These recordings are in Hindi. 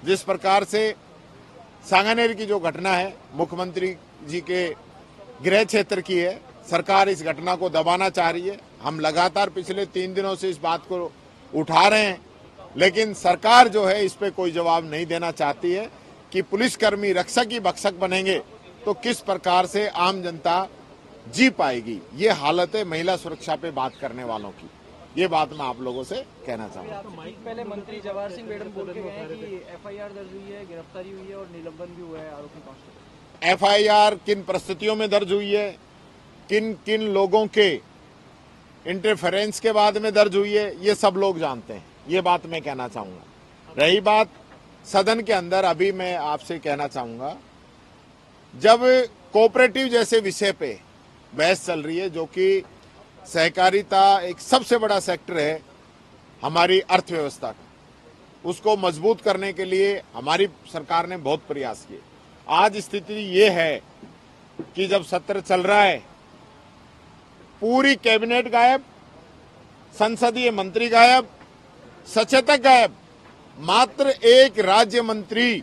जिस प्रकार से सांगानेर की जो घटना है मुख्यमंत्री जी के गृह क्षेत्र की है, सरकार इस घटना को दबाना चाह रही है। हम लगातार पिछले 3 दिनों से इस बात को उठा रहे हैं, लेकिन सरकार जो है इस पे कोई जवाब नहीं देना चाहती है कि पुलिसकर्मी रक्षक ही भक्षक बनेंगे तो किस प्रकार से आम जनता जी पाएगी। ये हालत है महिला सुरक्षा पे बात करने वालों की। ये बात मैं आप लोगों से कहना चाहूँगा। पहले मंत्री जवाहर सिंह मैडम बोल के गए हैं कि एफआईआर दर्ज हुई है, गिरफ्तारी हुई है और निलंबन भी हुआ है आरोपी कांस्टेबल। एफआईआर किन परिस्थितियों में दर्ज हुई है, किन किन लोगों के इंटरफेरेंस के बाद में दर्ज हुई है, ये सब लोग जानते हैं। ये बात मैं कहना चाहूँगा। रही बात सदन के अंदर, अभी मैं आपसे कहना चाहूँगा, जब कोऑपरेटिव जैसे विषय पे बहस चल रही है, जो कि सहकारिता एक सबसे बड़ा सेक्टर है हमारी अर्थव्यवस्था का, उसको मजबूत करने के लिए हमारी सरकार ने बहुत प्रयास किए। आज स्थिति ये है कि जब सत्र चल रहा है, पूरी कैबिनेट गायब, संसदीय मंत्री गायब, सचेतक गायब, मात्र एक राज्य मंत्री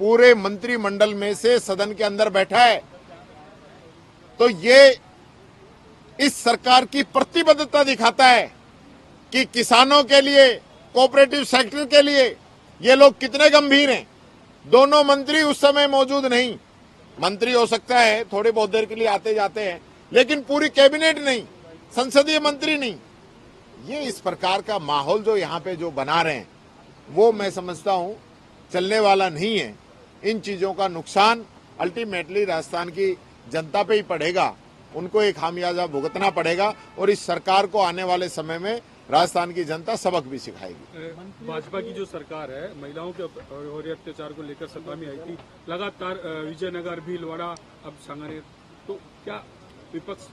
पूरे मंत्रिमंडल में से सदन के अंदर बैठा है। तो ये इस सरकार की प्रतिबद्धता दिखाता है कि किसानों के लिए, कोऑपरेटिव सेक्टर के लिए ये लोग कितने गंभीर हैं। दोनों मंत्री उस समय मौजूद नहीं। मंत्री हो सकता है थोड़ी बहुत देर के लिए आते जाते हैं, लेकिन पूरी कैबिनेट नहीं, संसदीय मंत्री नहीं। ये इस प्रकार का माहौल जो यहाँ पे जो बना रहे हैं, वो मैं समझता हूँ चलने वाला नहीं है। इन चीजों का नुकसान अल्टीमेटली राजस्थान की जनता पे ही पड़ेगा, उनको एक खामियाजा भुगतना पड़ेगा और इस सरकार को आने वाले समय में राजस्थान की जनता सबक भी सिखाएगी। भाजपा की जो सरकार है, महिलाओं के हो रहे अत्याचार को लेकर सत्ता में आई थी, लगातार विजयनगर, भीलवाड़ा, अब सांगानेर, तो क्या विपक्ष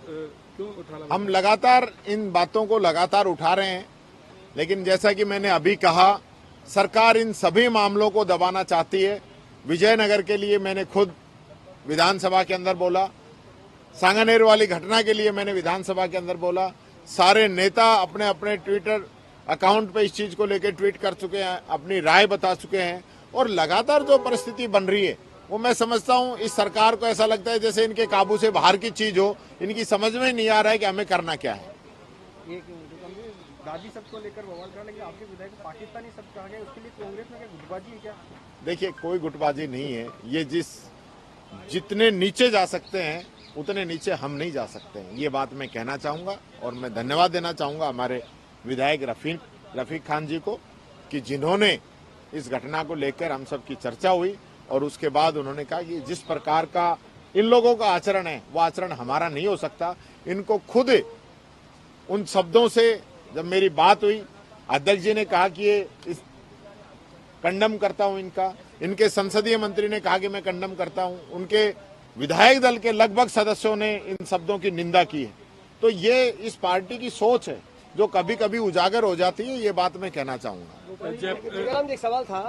क्यों उठा रहा? हम लगातार इन बातों को लगातार उठा रहे हैं, लेकिन जैसा कि मैंने अभी कहा, सरकार इन सभी मामलों को दबाना चाहती है। विजयनगर के लिए मैंने खुद विधानसभा के अंदर बोला, सांगानेर वाली घटना के लिए मैंने विधानसभा के अंदर बोला। सारे नेता अपने अपने ट्विटर अकाउंट पे इस चीज को लेकर ट्वीट कर चुके हैं, अपनी राय बता चुके हैं। और लगातार जो परिस्थिति बन रही है, वो मैं समझता हूँ इस सरकार को ऐसा लगता है जैसे इनके काबू से बाहर की चीज हो। इनकी समझ में नहीं आ रहा है कि हमें करना क्या है। दादी सबको लेकर बवाल करा, लेकिन आपके विधायक को पाकिस्तानी सब कहा गया, उसके लिए कांग्रेस में क्या गुटबाजी है क्या? देखिए, कोई गुटबाजी नहीं है। ये जितने नीचे जा सकते हैं उतने नीचे हम नहीं जा सकते हैं, ये बात मैं कहना चाहूँगा। और मैं धन्यवाद देना चाहूँगा हमारे विधायक रफीक खान जी को कि जिन्होंने इस घटना को लेकर हम सब की चर्चा हुई और उसके बाद उन्होंने कहा कि जिस प्रकार का इन लोगों का आचरण है वो आचरण हमारा नहीं हो सकता। इनको खुद उन शब्दों से जब मेरी बात हुई, अध्यक्ष जी ने कहा कि ये इस कंडम करता हूं, इनके संसदीय मंत्री ने कहा कि मैं कंडम करता हूं, उनके विधायक दल के लगभग सदस्यों ने इन शब्दों की निंदा की है। तो ये इस पार्टी की सोच है जो कभी कभी उजागर हो जाती है, ये बात मैं कहना चाहूंगा। एक सवाल था,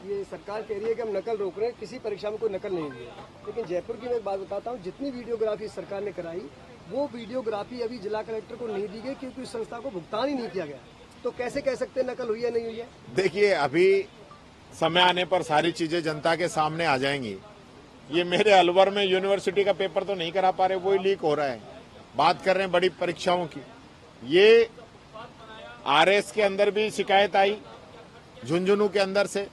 ये सरकार कह रही है कि हम नकल रोक रहे हैं, किसी परीक्षा में कोई नकल नहीं हुई है, लेकिन जयपुर की मैं एक बात बताता हूँ, जितनी वीडियोग्राफी सरकार ने कराई वो वीडियोग्राफी अभी जिला कलेक्टर को नहीं दी गई क्योंकि उस संस्था को भुगतान ही नहीं किया गया। तो कैसे कह सकते हैं नकल हुई है नहीं हुई है? देखिए, अभी समय आने पर सारी चीजें जनता के सामने आ जाएंगी। ये मेरे अलवर में यूनिवर्सिटी का पेपर तो नहीं करा पा रहे, वही लीक हो रहा है। बात कर रहे हैं बड़ी परीक्षाओं की। ये आरएस के अंदर भी शिकायत आई, झुंझुनू के अंदर से,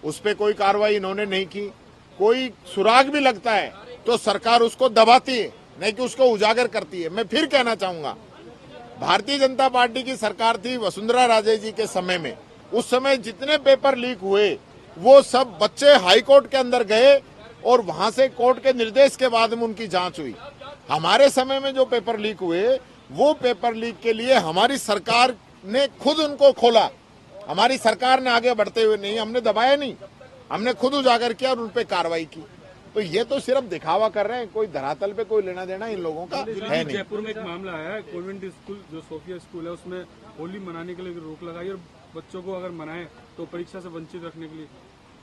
उस पर कोई कार्रवाई इन्होंने नहीं की। कोई सुराग भी लगता है तो सरकार उसको दबाती है, नहीं कि उसको उजागर करती है। मैं फिर कहना चाहूंगा, भारतीय जनता पार्टी की सरकार थी वसुंधरा राजे जी के समय में, उस समय जितने पेपर लीक हुए वो सब बच्चे हाई कोर्ट के अंदर गए और वहां से कोर्ट के निर्देश के बाद में उनकी जांच हुई। हमारे समय में जो पेपर लीक हुए, वो पेपर लीक के लिए हमारी सरकार ने खुद उनको खोला। हमारी सरकार ने आगे बढ़ते हुए नहीं, हमने दबाया नहीं, हमने खुद उजागर किया और उन पे कार्रवाई की। तो ये तो सिर्फ दिखावा कर रहे हैं, कोई धरातल पे कोई लेना देना इन लोगों का है नहीं। जयपुर में एक मामला आया है, कॉन्वेंट स्कूल जो सोफिया स्कूल है उसमें होली मनाने के लिए रोक लगाई और बच्चों को अगर मनाए तो परीक्षा से वंचित रखने के लिए।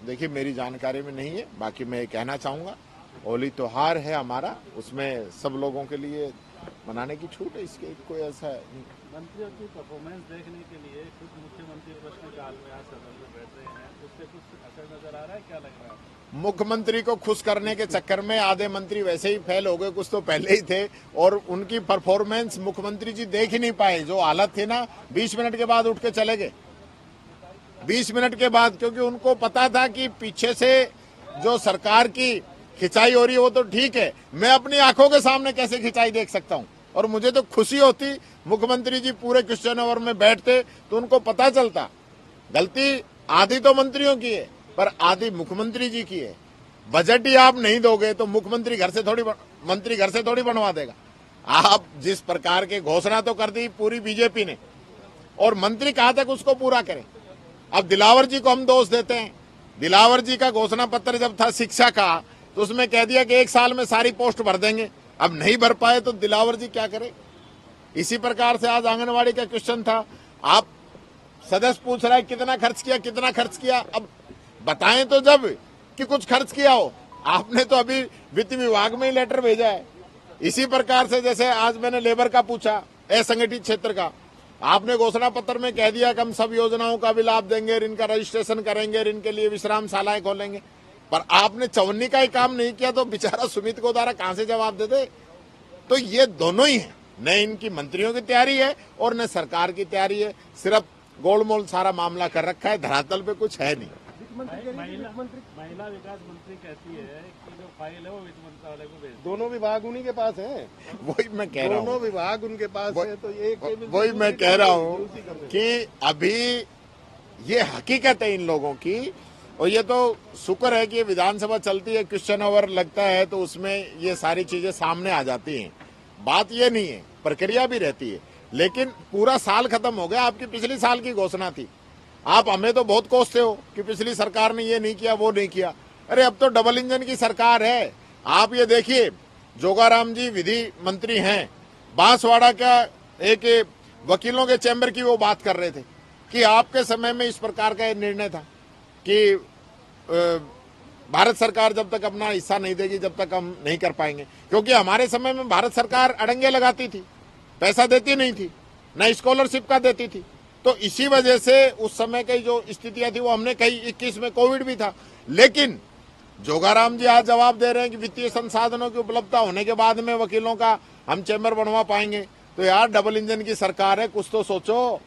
देखिए, मेरी जानकारी में नहीं है, बाकी मैं कहना चाहूंगा होली त्योहार है हमारा, उसमें सब लोगों के लिए बनाने की छूट है, इसके कोई ऐसा नहीं। मंत्रियों की परफॉर्मेंस देखने के लिए खुद मुख्यमंत्री प्रश्नकाल में आज सदन में बैठ रहे हैं, उससे कुछ असर नजर आ रहा है, क्या लग रहा है? मुख्यमंत्री को खुश करने के चक्कर में आधे मंत्री वैसे ही फेल हो गए, कुछ तो पहले ही थे, और उनकी परफॉर्मेंस मुख्यमंत्री जी देख ही नहीं पाए। जो हालत थी ना, 20 मिनट के बाद उठ के चले गए, 20 मिनट के बाद, क्योंकि उनको पता था कि पीछे से जो सरकार की खिंचाई हो रही है वो तो ठीक है, मैं अपनी आंखों के सामने कैसे खिंचाई देख सकता हूं। और मुझे तो खुशी होती मुख्यमंत्री जी पूरे क्वेश्चन आवर में बैठते तो उनको पता चलता गलती आधी तो मंत्रियों की है पर आधी मुख्यमंत्री जी की है। बजट ही आप नहीं दोगे तो मुख्यमंत्री मंत्री घर से थोड़ी बनवा देगा। आप जिस प्रकार के घोषणा तो कर दी पूरी बीजेपी ने, और मंत्री कहां तक उसको पूरा करें। अब दिलावर जी को हम दोष देते हैं। दिलावर जी का घोषणा पत्र जब था शिक्षा का, तो उसमें कह दिया कि 1 साल में सारी पोस्ट भर देंगे। अब नहीं भर पाए तो दिलावर जी क्या करें। इसी प्रकार से आज आंगनवाड़ी का क्वेश्चन था, आप सदस्य पूछ रहा है कितना खर्च किया, कितना खर्च किया। अब बताएं तो जब कि कुछ खर्च किया हो। आपने तो अभी वित्त विभाग में ही लेटर भेजा है। इसी प्रकार से जैसे आज मैंने लेबर का पूछा, असंगठित क्षेत्र का, आपने घोषणा पत्र में कह दिया कि हम सब योजनाओं का भी लाभ देंगे, इनका रजिस्ट्रेशन करेंगे, इनके लिए विश्राम शालाएं खोलेंगे, पर आपने 54 का ही काम नहीं किया तो बेचारा सुमित गोदारा कहां से जवाब दे दे। तो ये दोनों ही है, न इनकी मंत्रियों की तैयारी है और न सरकार की तैयारी है। सिर्फ गोलमोल सारा मामला कर रखा है, धरातल पे कुछ है नहीं। महिला विकास मंत्री कहती है कि जो फाइल है वो वित्त मंत्रालय को भेज दो। दोनों विभाग उन्हीं के पास हैं। वही मैं कह रहा हूँ, दोनों विभाग उनके पास है, तो वही मैं कह रहा हूँ कि अभी ये हकीकत है इन लोगों की। और ये तो शुक्र है कि विधानसभा चलती है, क्वेश्चन आवर लगता है तो उसमें ये सारी चीजें सामने आ जाती हैं। बात ये नहीं है, प्रक्रिया भी रहती है, लेकिन पूरा साल खत्म हो गया। आपकी पिछली साल की घोषणा थी, आप हमें तो बहुत कोसते हो कि पिछली सरकार ने ये नहीं किया, वो नहीं किया। अरे अब तो डबल इंजन की सरकार है। आप ये देखिए, जोगाराम जी विधि मंत्री हैं, बांसवाड़ा का एक वकीलों के चैम्बर की वो बात कर रहे थे कि आपके समय में इस प्रकार का निर्णय था कि भारत सरकार जब तक अपना हिस्सा नहीं देगी जब तक हम नहीं कर पाएंगे, क्योंकि हमारे समय में भारत सरकार अड़ंगे लगाती थी, पैसा देती नहीं थी, न स्कॉलरशिप का देती थी। तो इसी वजह से उस समय की जो स्थितियां थी वो हमने कही, 21 में कोविड भी था। लेकिन जोगाराम जी आज जवाब दे रहे हैं कि वित्तीय संसाधनों की उपलब्धता होने के बाद में वकीलों का हम चैम्बर बनवा पाएंगे। तो यार डबल इंजन की सरकार है, कुछ तो सोचो।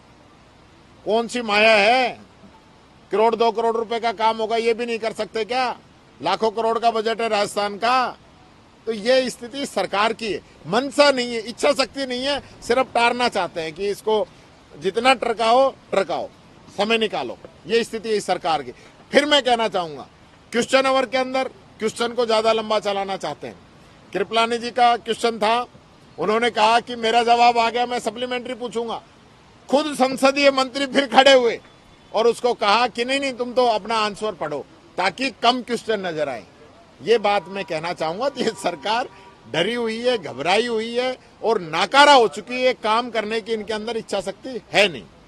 कौन सी माया है, 1 करोड़ 2 करोड़ रुपए का काम होगा ये भी नहीं कर सकते क्या? लाखों करोड़ का बजट है राजस्थान का। तो ये स्थिति सरकार की है, मनसा नहीं है, इच्छा शक्ति नहीं है, सिर्फ टारना चाहते हैं कि इसको जितना ट्रकाओ, समय निकालो। ये स्थिति है इस सरकार की। फिर मैं कहना चाहूंगा, क्वेश्चन आवर के अंदर क्वेश्चन को ज्यादा लंबा चलाना चाहते हैं। कृपलानी जी का क्वेश्चन था, उन्होंने कहा कि मेरा जवाब आ गया, मैं सप्लीमेंट्री पूछूंगा। खुद संसदीय मंत्री फिर खड़े हुए और उसको कहा कि नहीं तुम तो अपना आंसर पढ़ो ताकि कम क्वेश्चन नजर आए। ये बात मैं कहना चाहूंगा कि ये सरकार डरी हुई है, घबराई हुई है और नाकारा हो चुकी है। काम करने की इनके अंदर इच्छा शक्ति है नहीं।